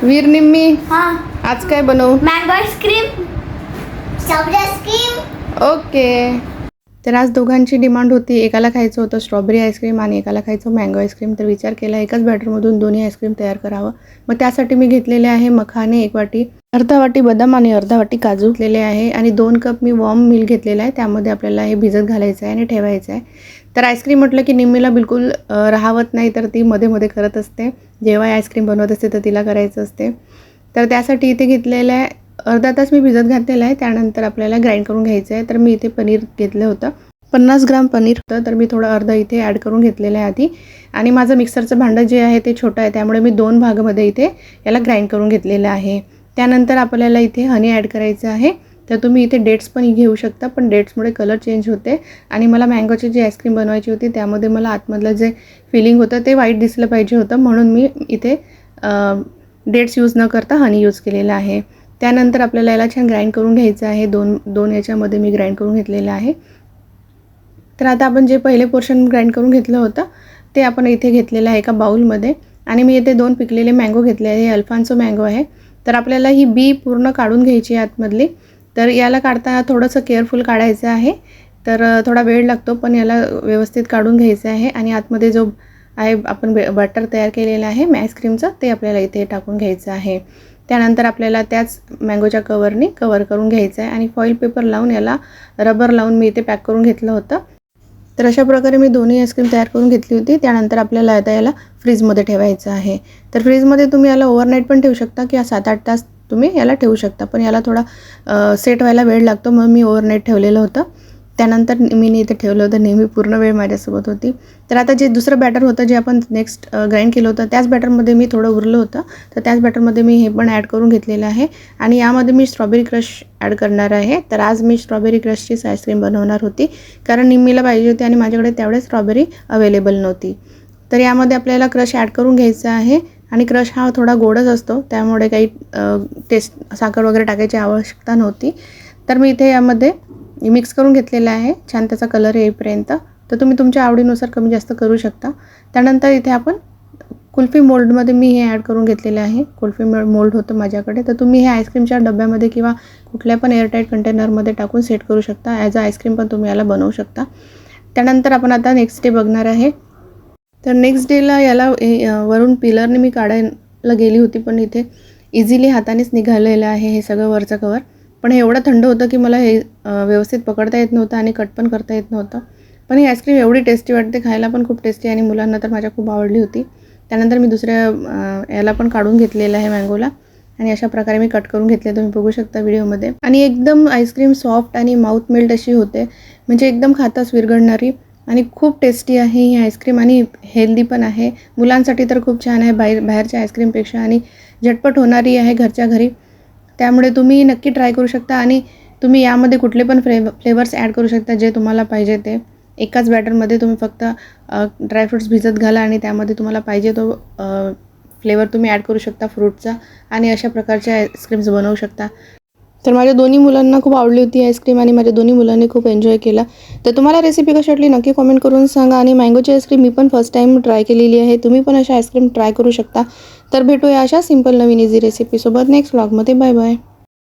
वीर निम्मी हाँ आज काय बनवू? Mango ice cream strawberry ice cream. Okay. तर आज दोघांची डिमांड होती. एकाला खायचं होतं स्ट्रॉबेरी आईस्क्रीम आणि एकाला खायचं मँगो आईस्क्रीम. तर विचार केला एकाच बॅटरमधून दोन्ही आईस्क्रीम तयार करावं. मग त्यासाठी मी घेतलेले आहे मखाने 1 वाटी, अर्धा वाटी बदाम आणि अर्धा वाटी काजू घेतलेले आहे आणि 2 कप मी वॉर्म मिल्क घेतलेला आहे. त्यामध्ये आपल्याला हे भिजत घालायचं आहे आणि ठेवायचं आहे. तर आईस्क्रीम म्हटलं की निम्मीला बिलकुल राहवत नाही, तर ती मध्ये मध्ये करत असते. जेव्हा आईस्क्रीम बनवत असते तर तिला करायचं असते. तर त्यासाठी इथे घेतलेलं आहे अर्धा तास मी भिजत घातलेलं आहे. त्यानंतर आपल्याला ग्राइंड करून घ्यायचं आहे. तर मी इथे पनीर घेतलं होतं, 50 ग्राम पनीर होतं. तर मी थोडं अर्धा इथे ॲड करून घेतलेलं आहे आधी. आणि माझं मिक्सरचं भांडं जे आहे ते छोटं आहे, त्यामुळे मी 2 भागामध्ये इथे याला ग्राइंड करून घेतलेलं आहे. त्यानंतर आपल्याला इथे हनी ॲड करायचं आहे. तर तुम्ही इथे डेट्स पण घेऊ शकता, पण डेट्समुळे कलर चेंज होते आणि मला मँगोची जी आईस्क्रीम बनवायची होती त्यामध्ये मला आतमधलं जे फिलिंग होतं ते व्हाईट दिसलं पाहिजे होतं, म्हणून मी इथे डेट्स यूज न करता हनी यूज केलेलं आहे. त्यानंतर आपल्याला याला छान ग्राइंड करून घ्यायचं आहे. दोन याच्यामध्ये मी ग्राइंड करून घेतलेलं आहे. तर आता आपण जे पहिले पोर्शन ग्राइंड करून घेतलं होतं ते आपण इथे घेतलेलं आहे एका बाउलमध्ये. आणि मी इथे 2 पिकलेले मँगो घेतले आहे. हे अल्फान्सो मँगो आहे. तर आपल्याला ही बी पूर्ण काढून घ्यायची आहे आतमधली. तर याला काढताना थोडंसं केअरफुल काढायचं आहे. तर थोडा वेळ लागतो, पण याला व्यवस्थित काढून घ्यायचं आहे. आणि आतमध्ये जो आहे आपण बटर तयार केलेलं आहे आईस्क्रीमचं, ते आपल्याला इथे टाकून घ्यायचं आहे. त्यानंतर आपल्याला त्याच मँगोच्या कवरनी कवर करून घ्यायचं आहे आणि फॉईल पेपर लावून याला रबर लावून मी इथे पॅक करून घेतलं होतं. तर अशा प्रकारे मी दोन्ही आईस्क्रीम तयार करून घेतली होती. त्यानंतर आपल्याला आता याला फ्रीजमध्ये ठेवायचं आहे. तर फ्रीजमध्ये तुम्ही याला ओव्हरनाईट पण ठेवू शकता किंवा 7-8 तास तुम्ही याला ठेवू शकता, पण याला थोडा सेट व्हायला वेळ लागतो, म्हणून मी ओव्हरनाईट ठेवलेलं होतं. त्यानंतर मी इथे ठेवलं होतं. नेहमी पूर्ण वेळ माझ्यासोबत होती. तर आता जे दुसरं बॅटर होतं जे आपण नेक्स्ट ग्राइंड केलं होतं त्याच बॅटरमध्ये मी थोडं उरलं होतं, तर त्याच बॅटरमध्ये मी हे पण ॲड करून घेतलेलं आहे. आणि यामध्ये मी स्ट्रॉबेरी क्रश ॲड करणार आहे. तर आज मी स्ट्रॉबेरी क्रशचीच आईस्क्रीम बनवणार होती, कारण निम्मीला पाहिजे होती आणि माझ्याकडे तेवढे स्ट्रॉबेरी अवेलेबल नव्हती. तर यामध्ये आपल्याला क्रश ॲड करून घ्यायचा आहे. आणि क्रश हा थोडा गोडच असतो, त्यामुळे काही टेस्ट साखर वगैरे टाकायची आवश्यकता नव्हती. तर मी इथे यामध्ये मिक्स करून घेतलेला आहे छान त्याचा कलर येईपर्यंत. तर तुम्ही तुमच्या आवडीनुसार कमी जास्त करू शकता. त्यानंतर इथे आपण कुल्फी मोल्डमध्ये मी हे ॲड करून घेतलेलं आहे. कुल्फी मोल्ड होतं माझ्याकडे, तर तुम्ही हे आईस्क्रीमच्या डब्यामध्ये किंवा कुठल्या पण एअरटाईट कंटेनरमध्ये टाकून सेट करू शकता. ॲज अ आईस्क्रीम पण तुम्ही याला बनवू शकता. त्यानंतर आपण आता नेक्स्ट डे बघणार आहे. तर नेक्स्ट डेला याला वरून पिलरने मी काढायला गेली होती, पण इथे इझिली हातानेच निघालेलं आहे हे सगळं वरचं कवर. पण हे एवढं थंड होतं की मला हे व्यवस्थित पकडता येत नव्हतं आणि कट पण करता येत नव्हतं. पण ही आईस्क्रीम एवढी टेस्टी वाटते, खायला पण खूप टेस्टी आणि मुलांना तर माझ्या खूप आवडली होती. त्यानंतर मी दुसऱ्या याला पण काढून घेतलेलं आहे मँगोला आणि अशा प्रकारे मी कट करून घेतले, तुम्ही बघू शकता व्हिडिओमध्ये. आणि एकदम आईस्क्रीम सॉफ्ट आणि माउथ मेल्ट अशी होते, म्हणजे एकदम खाताच विरघळणारी आणि खूप टेस्टी आहे ही आईस्क्रीम आणि हेल्दी पण आहे. मुलांसाठी तर खूप छान आहे बाहेरच्या आईस्क्रीमपेक्षा, आणि झटपट होणारी आहे घरच्या घरी. त्यामुळे तुम्ही नक्की ट्राय करू शकता आणि तुम्ही यामध्ये कुठले पण फ्लेवर्स ॲड करू शकता जे तुम्हाला पाहिजे ते. एकाच बॅटरमध्ये तुम्ही फक्त ड्रायफ्रूट्स भिजत घाला आणि त्यामध्ये तुम्हाला पाहिजे तो फ्लेवर तुम्ही ॲड करू शकता फ्रूटचा, आणि अशा प्रकारचे आईस्क्रीम्स बनवू शकता. तर माझ्या दोन्ही मुलांना खूप आवडली होती आईस्क्रीम आणि माझ्या दोन्ही मुलांनी खूप एन्जॉय केला. तर तुम्हाला रेसिपी कशी वाटली नक्की कमेंट करून सांगा. आणि मँगोची आईस्क्रीम मी पण फर्स्ट टाईम ट्राय केलेली आहे, तुम्ही पण अशा आईस्क्रीम ट्राय करू शकता. तर भेटूया अशा सिंपल नवीन इझी रेसिपीसोबत नेक्स्ट व्लॉगमध्ये. Bye bye.